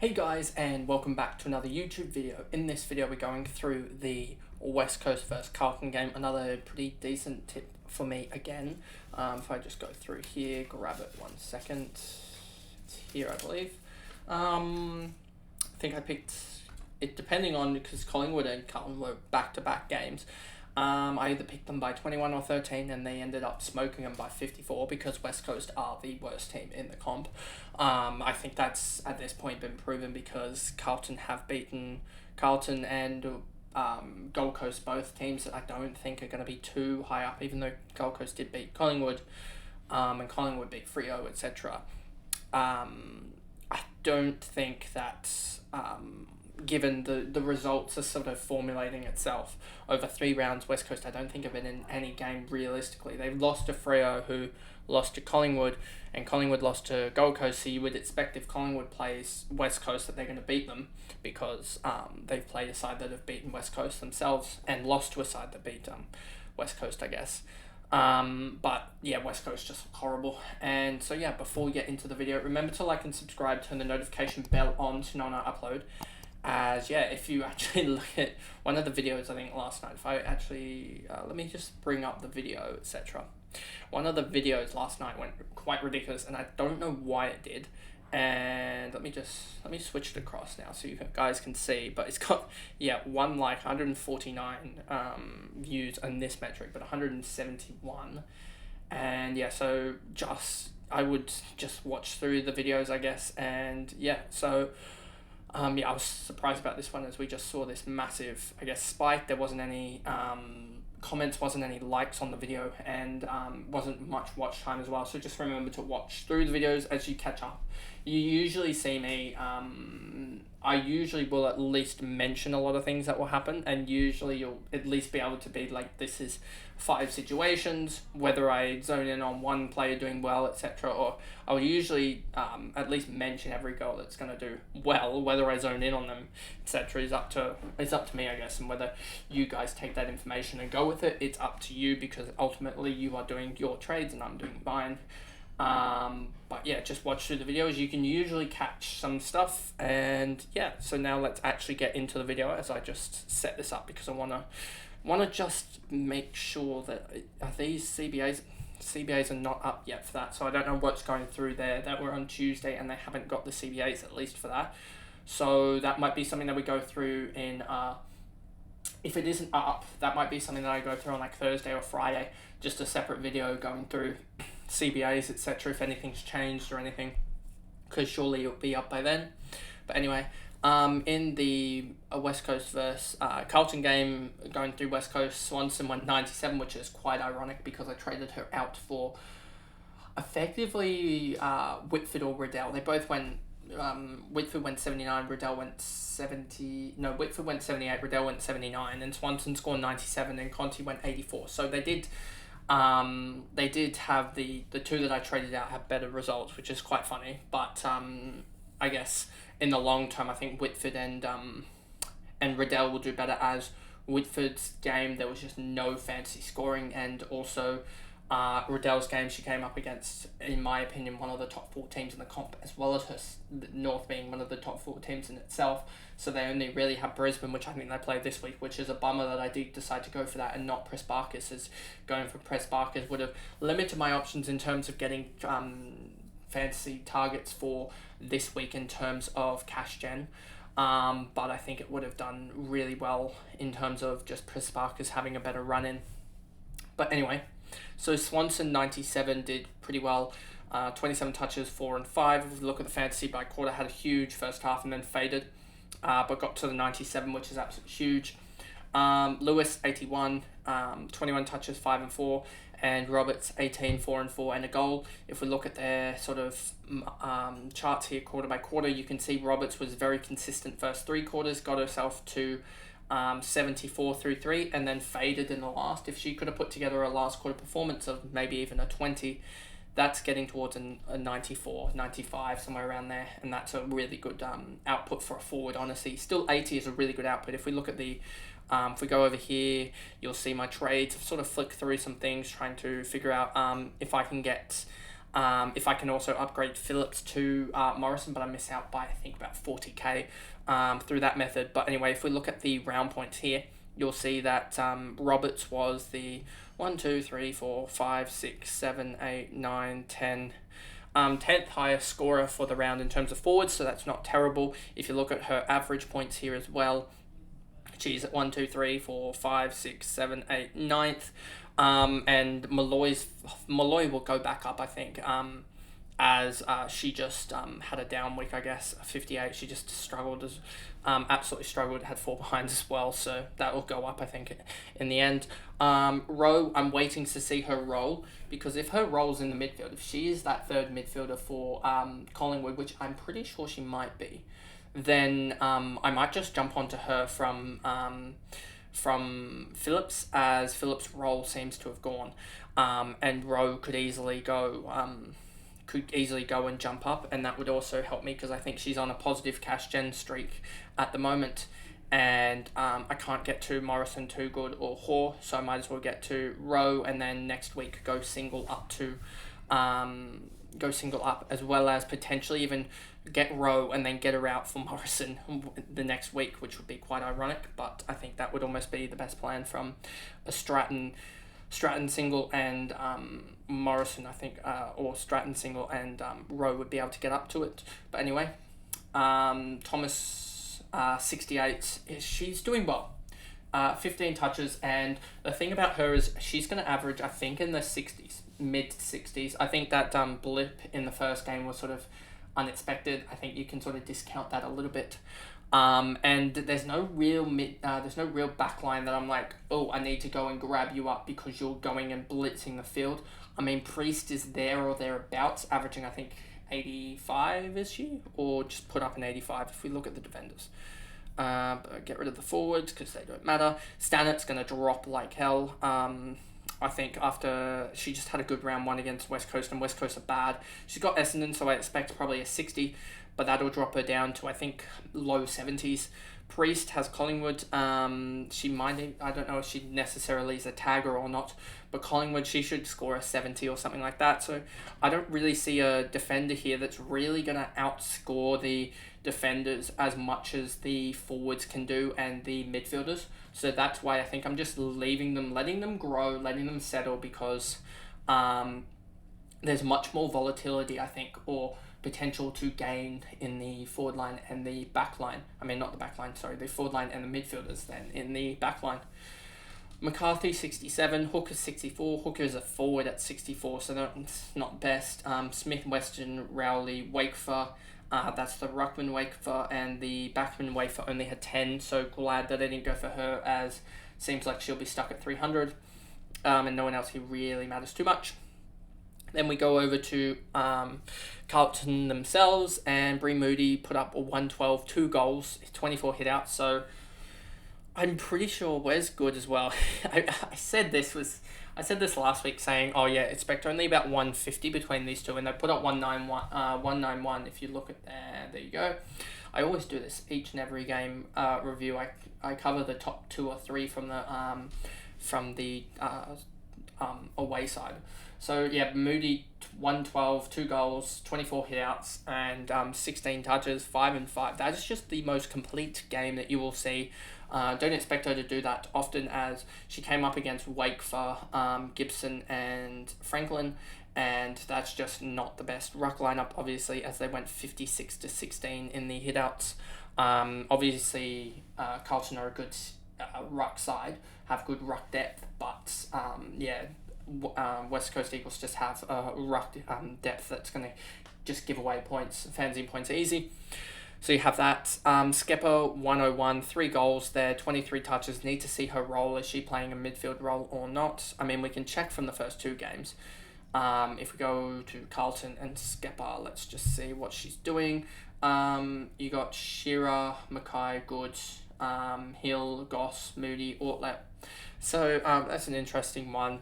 Hey guys, and welcome back to another YouTube video. In this video we're going through the West Coast vs Carlton game, another pretty decent tip for me again. If I just go through here, grab it 1 second, it's here I believe. I think I picked it depending on, because Collingwood and Carlton were back-to-back games. I either picked them by 21 or 13 and they ended up smoking them by 54 because West Coast are the worst team in the comp. I think that's at this point been proven because Carlton have beaten Carlton and Gold Coast, both teams that I don't think are going to be too high up, even though Gold Coast did beat Collingwood and Collingwood beat Freo, etc. I don't think that given the results are sort of formulating itself over 3 rounds, West Coast I don't think have been in any game realistically. They've lost to Freo, who lost to Collingwood, and Collingwood lost to Gold Coast, so you would expect if Collingwood plays West Coast that they're going to beat them because they've played a side that have beaten West Coast themselves and lost to a side that beat West Coast, I guess. But yeah, West Coast just horrible. And so yeah, before we get into the video, remember to like and subscribe, turn the notification bell on to know when I upload. As yeah, if you actually look at one of the videos I think last night, if I actually let me just bring up the video, etc. One of the videos last night went quite ridiculous and I don't know why it did. And let me switch it across now so you guys can see, but it's got one like 149 views on this metric, but 171. And yeah, so I would just watch through the videos, I guess. And yeah, so I was surprised about this one as we just saw this massive, I guess, spike. There wasn't any comments, wasn't any likes on the video, and wasn't much watch time as well. So just remember to watch through the videos as you catch up. You usually see me, I usually will at least mention a lot of things that will happen, and usually you'll at least be able to be like, this is 5 situations, whether I zone in on one player doing well, etc. Or I'll usually at least mention every goal that's going to do well, whether I zone in on them, etc. is up to me, I guess, and whether you guys take that information and go with it, it's up to you, because ultimately you are doing your trades and I'm doing mine. But yeah, just watch through the videos. You can usually catch some stuff. And yeah, so now let's actually get into the video as I just set this up, because I want to just make sure that these CBAs are not up yet for that. So I don't know what's going through there. That were on Tuesday and they haven't got the CBAs at least for that. So that might be something that we go through in if it isn't up, that might be something that I go through on like Thursday or Friday, just a separate video going through CBAs, etc. if anything's changed or anything, because surely it'll be up by then. But anyway, in the West Coast vs Carlton game, going through West Coast, Swanson went 97, which is quite ironic because I traded her out for effectively Whitford or Riddell. They both went, Whitford went 79, Riddell went 70, no, Whitford went 78, Riddell went 79, and Swanson scored 97 and Conti went 84. So they did have the two that I traded out have better results, which is quite funny. But I guess in the long term, I think Whitford and Riddell will do better, as Whitford's game there was just no fantasy scoring, and also Riddell's game she came up against, in my opinion, one of the top 4 teams in the comp, as well as North being one of the top 4 teams in itself. So they only really have Brisbane, which I think they played this week, which is a bummer that I did decide to go for that and not Press-Barkis, as going for Press-Barkis would have limited my options in terms of getting fantasy targets for this week in terms of cash gen. But I think it would have done really well in terms of just Press-Barkis having a better run in. But anyway, so Swanson 97 did pretty well. 27 touches, 4 and 5. If we look at the fantasy by quarter, had a huge first half and then faded, but got to the 97, which is absolutely huge. Lewis 81, 21 touches, 5 and 4, and Roberts 18, 4 and 4 and a goal. If we look at their sort of charts here quarter by quarter, you can see Roberts was very consistent first 3 quarters, got herself to 74 through 3, and then faded in the last. If she could have put together a last quarter performance of maybe even a 20, that's getting towards a 94, 95, somewhere around there, and that's a really good output for a forward, honestly. Still 80 is a really good output. If we look at the, if we go over here, you'll see my trades. I've sort of flicked through some things, trying to figure out if I can get If I can also upgrade Phillips to Morrison, but I miss out by, I think, about 40k through that method. But anyway, if we look at the round points here, you'll see that Roberts was the 1, 2, 3, 4, 5, 6, 7, 8, 9, 10... 10th highest scorer for the round in terms of forwards, so that's not terrible. If you look at her average points here as well, she's at 1, 2, 3, 4, 5, 6, 7, 8, 9th. And Malloy will go back up, I think, as she just had a down week, I guess, 58. She just struggled, absolutely struggled, had 4 behinds as well, so that will go up, I think, in the end. Rowe, I'm waiting to see her role, because if her role's in the midfield, if she is that third midfielder for Collingwood, which I'm pretty sure she might be, then I might just jump onto her from Phillips, as Phillips' role seems to have gone, and Rowe could easily go and jump up, and that would also help me because I think she's on a positive cash gen streak at the moment, and I can't get to Morrison too good or Hoare, so I might as well get to Rowe, and then next week go single up, as well as potentially even get Rowe and then get her out for Morrison the next week, which would be quite ironic, but I think that would almost be the best plan from a Stratton single and Morrison, I think, or Stratton single and Rowe would be able to get up to it. But anyway, Thomas, 68, she's doing well. 15 touches, and the thing about her is she's going to average, I think, in the 60s, mid-60s. I think that blip in the first game was sort of unexpected. I think you can sort of discount that a little bit. And there's no real backline that I'm like, oh, I need to go and grab you up because you're going and blitzing the field. I mean, Priest is there or thereabouts, averaging, I think, 85, is she? Or just put up an 85 if we look at the defenders. But get rid of the forwards because they don't matter. Stannett's going to drop like hell. I think after she just had a good round 1 against West Coast, and West Coast are bad. She's got Essendon, so I expect probably a 60, but that'll drop her down to, I think, low 70s. Priest has Collingwood. She might, I don't know if she necessarily is a tagger or not, but Collingwood, she should score a 70 or something like that. So I don't really see a defender here that's really going to outscore the defenders as much as the forwards can do and the midfielders. So that's why I think I'm just leaving them, letting them grow, letting them settle, because there's much more volatility, I think, or potential to gain in the forward line and the back line. I mean, not the back line, sorry, the forward line and the midfielders than in the back line. McCarthy, 67. Hooker, 64. Hooker is a forward at 64, so that's not best. Smith, Weston, Rowley, Wakefer. That's the Ruckman Wakefer, and the Backman Wakefer only had 10, so glad that I didn't go for her, as seems like she'll be stuck at 300, and no one else here really matters too much. Then we go over to Carlton themselves, and Brie Moody put up a 112, 2 goals, 24 hit outs, so I'm pretty sure Wes good as well. I said this last week, saying, oh yeah, expect only about 150 between these two, and they put up 191 if you look at there you go. I always do this each and every game review. I cover the top 2 or 3 from the away side. So yeah, Moody, 112, 2 goals, 24 hitouts, and 16 touches, 5 and 5. That is just the most complete game that you will see. Don't expect her to do that often, as she came up against Wakefer, Gibson and Franklin, and that's just not the best ruck lineup, obviously, as they went 56-16 in the hitouts. Obviously, Carlton are a good ruck side, have good ruck depth, but West Coast Eagles just have ruck depth that's going to just give away points. Fantasy points are easy. So you have that. Skepper, 101, 3 goals there, 23 touches. Need to see her role. Is she playing a midfield role or not? I mean, we can check from the first 2 games. If we go to Carlton and Skepper, let's just see what she's doing. You got Shearer, Mackay, Good, Hill, Goss, Moody, Ortlep. So that's an interesting one.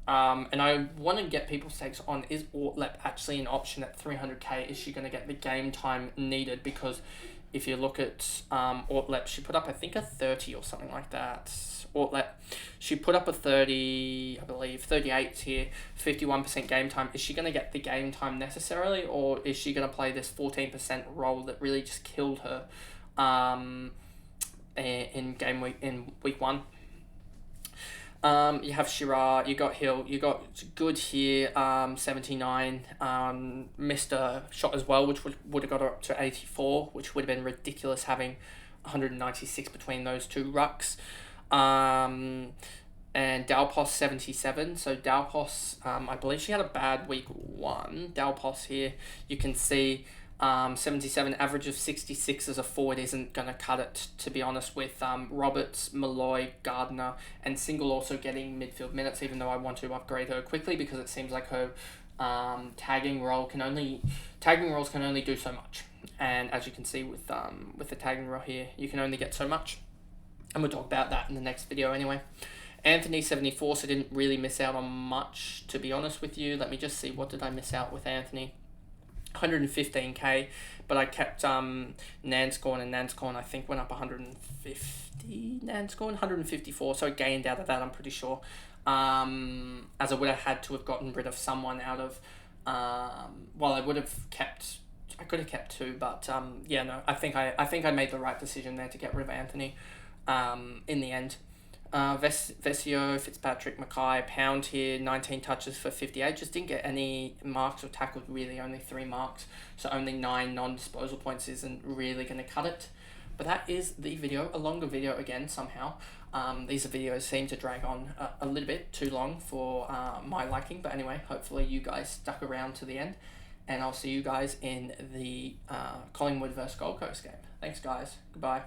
And I want to get people's takes on, is Ortlep actually an option at 300k? Is she going to get the game time needed? Because if you look at Ortlep, she put up, I think, a 30 or something like that. Ortlep, she put up a 30, I believe, 38 here, 51% game time. Is she going to get the game time necessarily, or is she going to play this 14% role that really just killed her in week 1? You have Shirar, you got Hill, you got Good here, 79, missed a shot as well, which would have got her up to 84, which would have been ridiculous having 196 between those two rucks. And Dalpos 77, so Dalpos, I believe she had a bad week 1. Dalpos here, you can see 77, average of 66 as a forward isn't going to cut it, to be honest, with Roberts, Malloy, Gardner, and Single also getting midfield minutes, even though I want to upgrade her quickly because it seems like her tagging roles can only do so much. And as you can see with the tagging role here, you can only get so much. And we'll talk about that in the next video anyway. Anthony 74, so didn't really miss out on much, to be honest with you. Let me just see, what did I miss out with Anthony? 115k, but I kept Nanscorn, and Nanscorn I think went up 150, Nanscorn 154, so I gained out of that, I'm pretty sure, as I would have had to have gotten rid of someone out of, well, I could have kept 2, but yeah, no, I think I made the right decision there to get rid of Anthony in the end. Vesio, Fitzpatrick, Mackay, Pound here, 19 touches for 58. Just didn't get any marks or tackled, really, only 3 marks. So only 9 non-disposal points isn't really going to cut it. But that is the video, a longer video again somehow. These videos seem to drag on a little bit too long for my liking. But anyway, hopefully you guys stuck around to the end. And I'll see you guys in the Collingwood vs Gold Coast game. Thanks, guys. Goodbye.